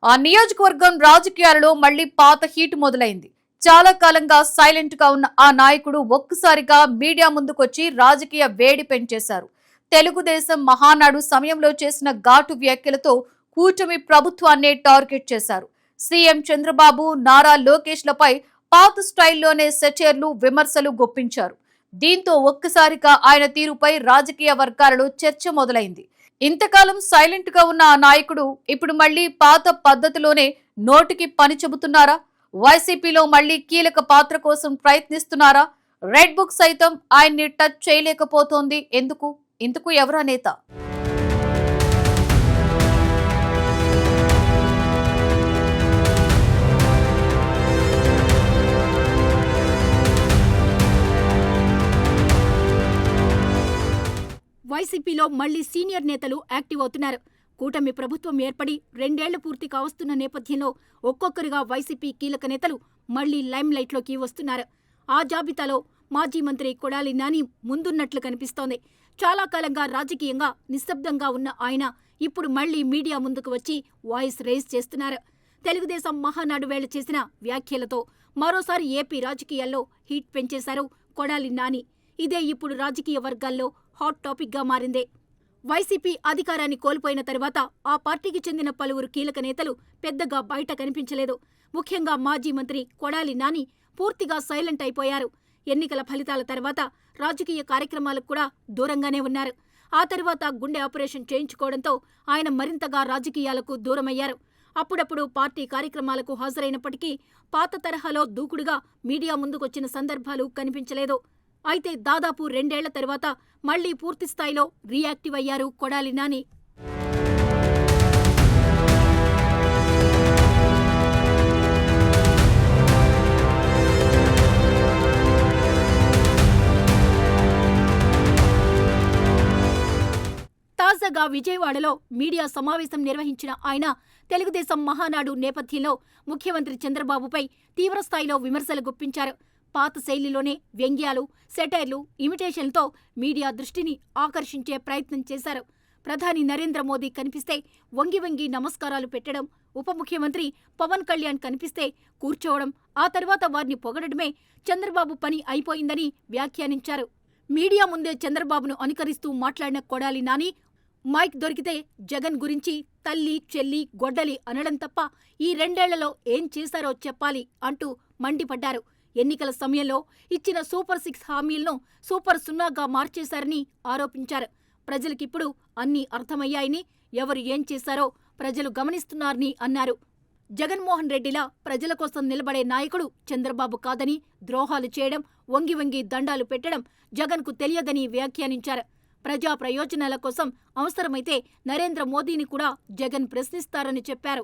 ఆ నియోజకవర్గం రాజకీయాలలో మళ్లీ పాత హీట్ మొదలైంది. చాలా కాలంగా సైలెంట్ గా ఉన్న ఆ నాయకుడు ఒక్కసారిగా మీడియా ముందుకొచ్చి రాజకీయ వేడి పెంచేశారు. తెలుగుదేశం మహానాడు సమయంలో చేసిన ఘాటు వ్యాఖ్యలతో కూటమి ప్రభుత్వాన్నే టార్గెట్ చేశారు. సీఎం చంద్రబాబు, నారా లోకేష్లపై పాత స్టైల్లోనే సెటైర్లు, విమర్శలు గుప్పించారు. దీంతో ఒక్కసారిగా ఆయన తీరుపై రాజకీయ వర్గాలలో చర్చ మొదలైంది. ఇంతకాలం సైలెంట్ గా ఉన్న ఆ నాయకుడు ఇప్పుడు మళ్లీ పాత పద్ధతిలోనే నోటికి పని చెబుతున్నారా? వైసీపీలో మళ్లీ కీలక పాత్ర కోసం ప్రయత్నిస్తున్నారా? రెడ్ బుక్ సైతం ఆయన్ని టచ్ చేయలేకపోతోంది. ఇందుకు ఎవరా నేత? వైసీపీలో మళ్లీ సీనియర్ నేతలు యాక్టివ్ అవుతున్నారు. కూటమి ప్రభుత్వం ఏర్పడి 2 ఏళ్లు పూర్తి కావస్తున్న నేపథ్యంలో ఒక్కొక్కరుగా వైసీపీ కీలక నేతలు మళ్లీ లైమ్ లైట్లోకి వస్తున్నారు. ఆ జాబితాలో మాజీ మంత్రి కొడాలి నాని ముందున్నట్లు కనిపిస్తోంది. చాలా కాలంగా రాజకీయంగా నిశ్శబ్దంగా ఉన్న ఆయన ఇప్పుడు మళ్లీ మీడియా ముందుకు వచ్చి వాయిస్ రేజ్ చేస్తున్నారు. తెలుగుదేశం మహానాడు వేళ చేసిన వ్యాఖ్యలతో మరోసారి ఏపీ రాజకీయాల్లో హీట్ పెంచేశారు కొడాలి నాని. ఇదే ఇప్పుడు రాజకీయ వర్గాల్లో హాట్ టాపిక్ గా మారింది. వైసీపీ అధికారాన్ని కోల్పోయిన తరువాత ఆ పార్టీకి చెందిన పలువురు కీలక నేతలు పెద్దగా బయట కనిపించలేదు. ముఖ్యంగా మాజీ మంత్రి కొడాలి నాని పూర్తిగా సైలెంట్ అయిపోయారు. ఎన్నికల ఫలితాల తర్వాత రాజకీయ కార్యక్రమాలకు కూడా దూరంగానే ఉన్నారు. ఆ తర్వాత గుండె ఆపరేషన్ చేయించుకోవడంతో ఆయన మరింతగా రాజకీయాలకు దూరమయ్యారు. అప్పుడప్పుడు పార్టీ కార్యక్రమాలకు హాజరైనప్పటికీ పాత తరహాలో దూకుడుగా మీడియా ముందుకొచ్చిన సందర్భాలు కనిపించలేదు. అయితే దాదాపు 2 ఏళ్ల తరువాత మళ్లీ పూర్తిస్థాయిలో రియాక్టివ్ అయ్యారు కొడాలి నాని. తాజాగా విజయవాడలో మీడియా సమావేశం నిర్వహించిన ఆయన తెలుగుదేశం మహానాడు నేపథ్యంలో ముఖ్యమంత్రి చంద్రబాబుపై తీవ్రస్థాయిలో విమర్శలు గుప్పించారు. పాత శైలిలోనే వ్యంగ్యాలు, సెటైర్లు, ఇమిటేషన్లతో మీడియా దృష్టిని ఆకర్షించే ప్రయత్నం చేశారు. ప్రధాని నరేంద్ర మోదీ కనిపిస్తే వంగి వంగి నమస్కారాలు పెట్టడం, ఉప ముఖ్యమంత్రి పవన్ కళ్యాణ్ కనిపిస్తే కూర్చోవడం, ఆ తర్వాత వారిని పొగడమే చంద్రబాబు పని అయిపోయిందని వ్యాఖ్యానించారు. మీడియా ముందే చంద్రబాబును అనుకరిస్తూ మాట్లాడిన కొడాలి నాని మైక్ దొరికితే జగన్ గురించి తల్లి, చెల్లి, గొడ్డలి అనడం తప్ప ఈ 2 ఏళ్లలో ఏం చేశారో చెప్పాలి అంటూ మండిపడ్డారు. ఎన్నికల సమయంలో ఇచ్చిన సూపర్ 6 హామీలను సూపర్ 0గా మార్చేశారని ఆరోపించారు. ప్రజలకిప్పుడు అన్నీ అర్థమయ్యాయని, ఎవరు ఏం చేశారో ప్రజలు గమనిస్తున్నారని అన్నారు. జగన్మోహన్ రెడ్డిలా ప్రజల కోసం నిలబడే నాయకుడు చంద్రబాబు కాదని, ద్రోహాలు చేయడం, వంగి వంగి దండాలు పెట్టడం జగన్కు తెలియదని వ్యాఖ్యానించారు. ప్రజా ప్రయోజనాల కోసం అవసరమైతే నరేంద్ర మోదీని కూడా జగన్ ప్రశ్నిస్తారని చెప్పారు.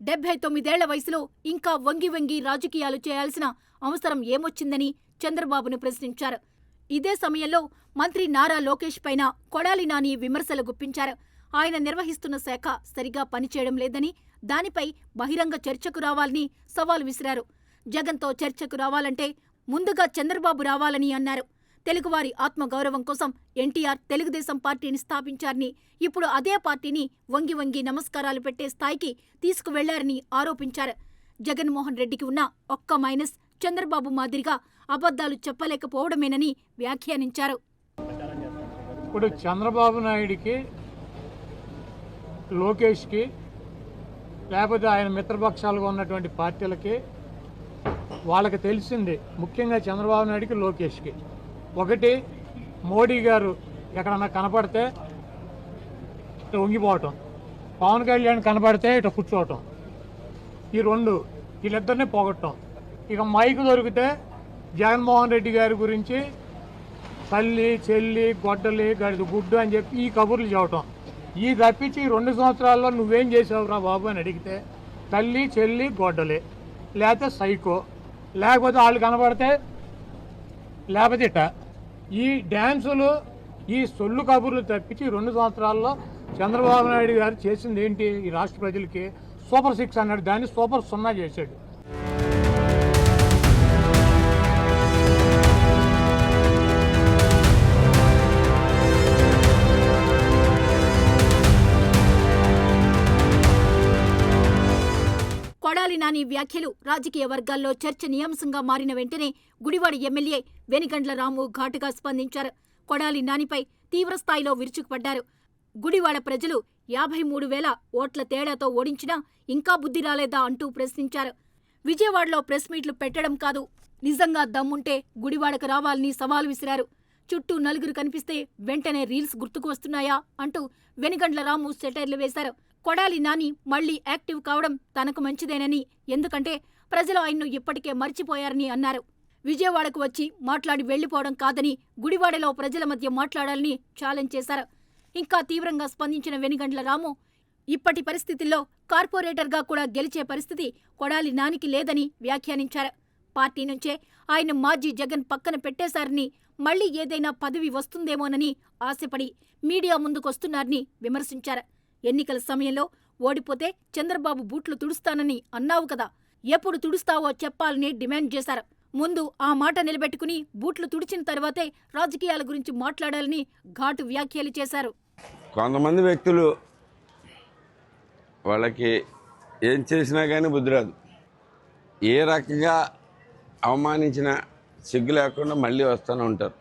79 ఏళ్ల వయసులో ఇంకా వంగి వంగి రాజకీయాలు చేయాల్సిన అవసరం ఏమొచ్చిందని చంద్రబాబును ప్రశ్నించారు. ఇదే సమయంలో మంత్రి నారా లోకేష్ పైన కొడాలి నాని విమర్శలు గుప్పించారు. ఆయన నిర్వహిస్తున్న శాఖ సరిగా పనిచేయడం లేదని, దానిపై బహిరంగ చర్చకు రావాలని సవాల్ విసిరారు. జగన్తో చర్చకు రావాలంటే ముందుగా చంద్రబాబు రావాలని అన్నారు. తెలుగువారి ఆత్మగౌరవం కోసం ఎన్టీఆర్ తెలుగుదేశం పార్టీని స్థాపించారని, ఇప్పుడు అదే పార్టీని వంగి వంగి నమస్కారాలు పెట్టే స్థాయికి తీసుకువెళ్లారని ఆరోపించారు. జగన్మోహన్ రెడ్డికి ఉన్న ఒక్క మైనస్ చంద్రబాబు మాదిరిగా అబద్ధాలు చెప్పలేకపోవడమేనని వ్యాఖ్యానించారు. ఇప్పుడు చంద్రబాబు నాయుడికి, లోకేష్కి, లేకపోతే ఆయన మిత్రపక్షాలుగా ఉన్నటువంటి పార్టీలకి వాళ్ళకి తెలిసింది, ముఖ్యంగా చంద్రబాబు నాయుడికి, లోకేష్కి ఒకటి, మోడీ గారు ఎక్కడన్నా కనపడితే ఇటు వంగిపోవటం, పవన్ కళ్యాణ్ కనపడితే ఇటు కూర్చోవటం, ఈ రెండు వీళ్ళిద్దరినీ పోగొట్టడం. ఇక మైకు దొరికితే జగన్మోహన్ రెడ్డి గారి గురించి తల్లి, చెల్లి, గొడ్డలి, గడిది గుడ్డు అని చెప్పి ఈ కబుర్లు చెప్పటం. ఈ తప్పించి 2 సంవత్సరాల్లో నువ్వేం చేసావురా బాబు అని అడిగితే తల్లి, చెల్లి, గొడ్డలి, లేకపోతే సైకో, లేకపోతే వాళ్ళు కనపడితే లేకపోతే ఇట. ఈ డ్యాన్సులు, ఈ సొల్లు కబుర్లు తప్పించి 2 సంవత్సరాల్లో చంద్రబాబు నాయుడు గారు చేసింది ఏంటి? ఈ రాష్ట్ర ప్రజలకి సూపర్ 6 అన్నాడు, దాన్ని సూపర్ 0 చేశాడు. కొడాలి నాని వ్యాఖ్యలు రాజకీయ వర్గాల్లో చర్చనీయాంశంగా మారిన వెంటనే గుడివాడ ఎమ్మెల్యే వెనిగండ్ల రాము ఘాటుగా స్పందించారు. కొడాలి నానిపై తీవ్రస్థాయిలో విరుచుకుపడ్డారు. గుడివాడ ప్రజలు 53,000 ఓట్ల తేడాతో ఓడించినా ఇంకా బుద్ధి రాలేదా అంటూ ప్రశ్నించారు. విజయవాడలో ప్రెస్ మీట్లు పెట్టడం కాదు, నిజంగా దమ్ముంటే గుడివాడకు రావాలని సవాల్ విసిరారు. చుట్టూ నలుగురు కనిపిస్తే వెంటనే రీల్స్ గుర్తుకు వస్తున్నాయా అంటూ వెనిగండ్ల రాము సెటైర్లు వేశారు. కొడాలి నాని మళ్లీ యాక్టివ్ కావడం తనకు మంచిదేనని, ఎందుకంటే ప్రజలు ఆయన్ను ఇప్పటికే మర్చిపోయారని అన్నారు. విజయవాడకు వచ్చి మాట్లాడి వెళ్లిపోవడం కాదని గుడివాడలో ప్రజల మధ్య మాట్లాడాలని ఛాలెంజ్ చేశారు. ఇంకా తీవ్రంగా స్పందించిన వెనిగండ్ల రాము ఇప్పటి పరిస్థితుల్లో కార్పొరేటర్గా కూడా గెలిచే పరిస్థితి కొడాలి నానికి లేదని వ్యాఖ్యానించారు. పార్టీ నుంచే ఆయన మాజీ జగన్ పక్కన పెట్టేశారని, మళ్లీ ఏదైనా పదవి వస్తుందేమోనని ఆశపడి మీడియా ముందుకొస్తున్నారని విమర్శించారు. ఎన్నికల సమయంలో ఓడిపోతే చంద్రబాబు బూట్లు తుడుస్తానని అన్నావు కదా, ఎప్పుడు తుడుస్తావో చెప్పాలని డిమాండ్ చేశారు. ముందు ఆ మాట నిలబెట్టుకుని బూట్లు తుడిచిన తర్వాతే రాజకీయాల గురించి మాట్లాడాలని ఘాటు వ్యాఖ్యలు చేశారు. కొంతమంది వ్యక్తులు వాళ్ళకి ఏం చేసినా కానీ బుద్ధి రాదు. ఏ రకంగా అవమానించినా సిగ్గు లేకుండా మళ్ళీ వస్తూనే ఉంటారు.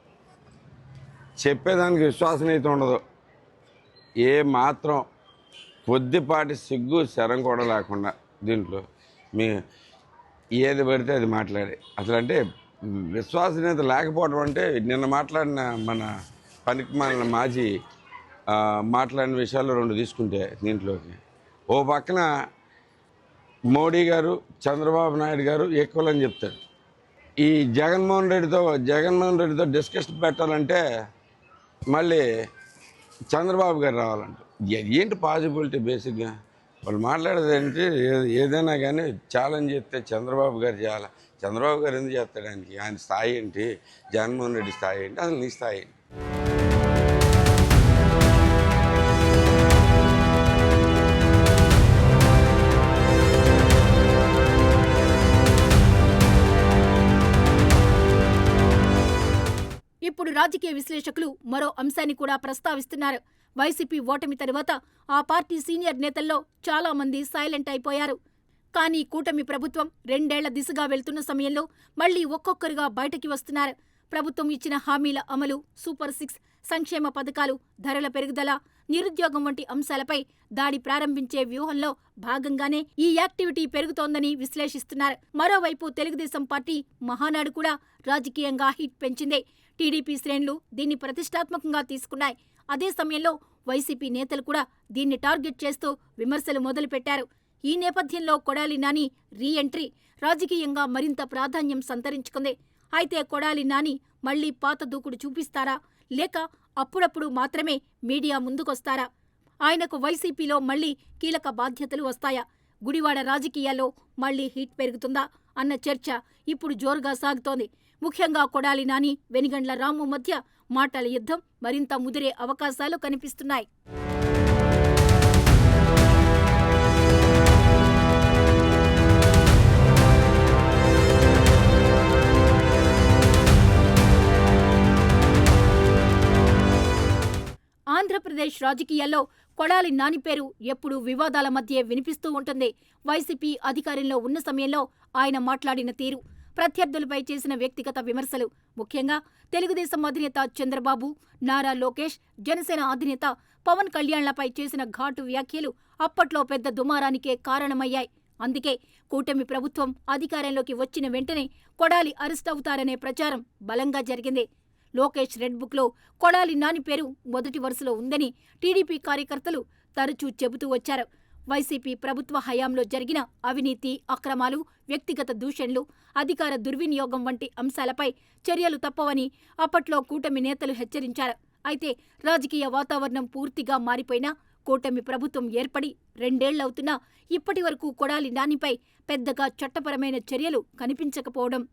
చెప్పేదానికి విశ్వాసం అయితే ఉండదు. ఏ మాత్రం కొద్దిపాటి సిగ్గు శరం కూడా లేకుండా దీంట్లో మీ ఏది పడితే అది మాట్లాడే, అసలు అంటే విశ్వసనీయత లేకపోవడం అంటే నిన్న మాట్లాడిన మన పనికిమాలిన మాజీ మాట్లాడిన విషయాలు 2 తీసుకుంటే దీంట్లోకి ఓ పక్కన మోడీ గారు చంద్రబాబు నాయుడు గారు ఈక్వల్ అని చెప్తారు. ఈ జగన్మోహన్ రెడ్డితో డిస్కషన్ పెట్టాలంటే మళ్ళీ చంద్రబాబు గారు రావాలంట. ఏంటి పాసిబిలిటీ? బేసిక్గా వాళ్ళు మాట్లాడేది ఏంటి, ఏదైనా కానీ ఛాలెంజ్ చేస్తే చంద్రబాబు గారు చేయాలి. చంద్రబాబు గారు ఎందుకు చేస్తాడు? ఆయన స్థాయి ఏంటి? జగన్మోహన్ రెడ్డి స్థాయి ఏంటి? అసలు నీ స్థాయి ఏంటి? ఇప్పుడు రాజకీయ విశ్లేషకులు మరో అంశాన్ని కూడా ప్రస్తావిస్తున్నారు. వైసీపీ ఓటమి తరువాత ఆ పార్టీ సీనియర్ నేతల్లో చాలా మంది సైలెంట్ అయిపోయారు. కానీ కూటమి ప్రభుత్వం 2 ఏళ్ల దిశగా వెళ్తున్న సమయంలో మళ్లీ ఒక్కొక్కరుగా బయటకి వస్తున్నారు. ప్రభుత్వం ఇచ్చిన హామీల అమలు, సూపర్ 6 సంక్షేమ పథకాలు, ధరల పెరుగుదల, నిరుద్యోగం వంటి అంశాలపై దాడి ప్రారంభించే వ్యూహంలో భాగంగానే ఈ యాక్టివిటీ పెరుగుతోందని విశ్లేషిస్తున్నారు. మరోవైపు తెలుగుదేశం పార్టీ మహానాడు కూడా రాజకీయంగా హిట్ పెంచింది. టీడీపీ శ్రేణులు దీన్ని ప్రతిష్టాత్మకంగా తీసుకున్నాయి. అదే సమయంలో వైసీపీ నేతలు కూడా దీన్ని టార్గెట్ చేస్తూ విమర్శలు మొదలుపెట్టారు. ఈ నేపథ్యంలో కొడాలి నాని రీ ఎంట్రీ రాజకీయంగా మరింత ప్రాధాన్యం సంతరించుకుంది. అయితే కొడాలి నాని మళ్లీ పాత దూకుడు చూపిస్తారా, లేక అప్పుడప్పుడు మాత్రమే మీడియా ముందుకొస్తారా? ఆయనకు వైసీపీలో మళ్లీ కీలక బాధ్యతలు వస్తాయా? గుడివాడ రాజకీయాల్లో మళ్లీ హీట్ పెరుగుతుందా అన్న చర్చ ఇప్పుడు జోరుగా సాగుతోంది. ముఖ్యంగా కొడాలి నాని, వెనిగండ్ల రాము మధ్య మాటల యుద్ధం మరింత ముదిరే అవకాశాలు కనిపిస్తున్నాయి. ఆంధ్రప్రదేశ్ రాజకీయాల్లో కొడాలి నాని పేరు ఎప్పుడూ వివాదాల మధ్య వినిపిస్తూ ఉంటుంది. వైసీపీ అధికారంలో ఉన్న సమయంలో ఆయన మాట్లాడిన తీరు, ప్రత్యర్థులపై చేసిన వ్యక్తిగత విమర్శలు, ముఖ్యంగా తెలుగుదేశం అధినేత చంద్రబాబు, నారా లోకేష్, జనసేన అధినేత పవన్ కళ్యాణ్లపై చేసిన ఘాటు వ్యాఖ్యలు అప్పట్లో పెద్ద దుమారానికే కారణమయ్యాయి. అందుకే కూటమి ప్రభుత్వం అధికారంలోకి వచ్చిన వెంటనే కొడాలి అరెస్ట్ అవుతారనే ప్రచారం బలంగా జరిగింది. లోకేష్ రెడ్ బుక్లో కొడాలి నాని పేరు మొదటి వరుసలో ఉందని టీడీపీ కార్యకర్తలు తరచూ చెబుతూ వచ్చారు. వైసీపీ ప్రభుత్వ హయాంలో జరిగిన అవినీతి, అక్రమాలు, వ్యక్తిగత దూషణలు, అధికార దుర్వినియోగం వంటి అంశాలపై చర్యలు తప్పవని అప్పట్లో కూటమి నేతలు హెచ్చరించారు. అయితే రాజకీయ వాతావరణం పూర్తిగా మారిపోయినా, కూటమి ప్రభుత్వం ఏర్పడి 2 ఏళ్లవుతున్నా ఇప్పటి వరకు కొడాలి నానిపై పెద్దగా చట్టపరమైన చర్యలు కనిపించకపోవడం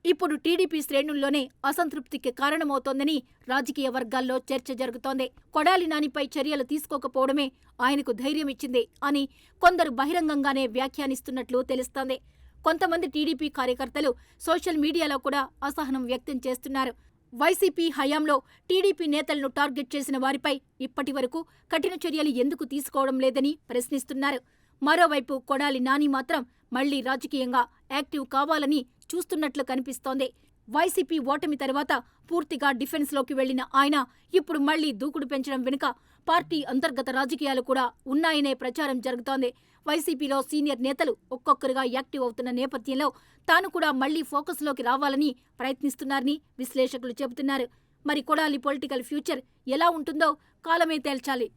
ఇప్పుడు టీడీపీ శ్రేణుల్లోనే అసంతృప్తికి కారణమవుతోందని రాజకీయ వర్గాల్లో చర్చ జరుగుతోంది. కొడాలి నానిపై చర్యలు తీసుకోకపోవడమే ఆయనకు ధైర్యమిచ్చింది అని కొందరు బహిరంగంగానే వ్యాఖ్యానిస్తున్నట్లు తెలుస్తోంది. కొంతమంది టీడీపీ కార్యకర్తలు సోషల్ మీడియాలో కూడా అసహనం వ్యక్తం చేస్తున్నారు. వైసీపీ హయాంలో టీడీపీ నేతలను టార్గెట్ చేసిన వారిపై ఇప్పటి వరకు కఠిన చర్యలు ఎందుకు తీసుకోవడం లేదని ప్రశ్నిస్తున్నారు. మరోవైపు కొడాలి నాని మాత్రం మళ్లీ రాజకీయంగా యాక్టివ్ కావాలని చూస్తున్నట్లు కనిపిస్తోంది. వైసీపీ ఓటమి తర్వాత పూర్తిగా డిఫెన్స్లోకి వెళ్లిన ఆయన ఇప్పుడు మళ్లీ దూకుడు పెంచడం వెనుక పార్టీ అంతర్గత రాజకీయాలు కూడా ఉన్నాయనే ప్రచారం జరుగుతోంది. వైసీపీలో సీనియర్ నేతలు ఒక్కొక్కరుగా యాక్టివ్ అవుతున్న నేపథ్యంలో తాను కూడా మళ్లీ ఫోకస్లోకి రావాలని ప్రయత్నిస్తున్నారని విశ్లేషకులు చెబుతున్నారు. మరి కొడాలి పొలిటికల్ ఫ్యూచర్ ఎలా ఉంటుందో కాలమే తేల్చాలి.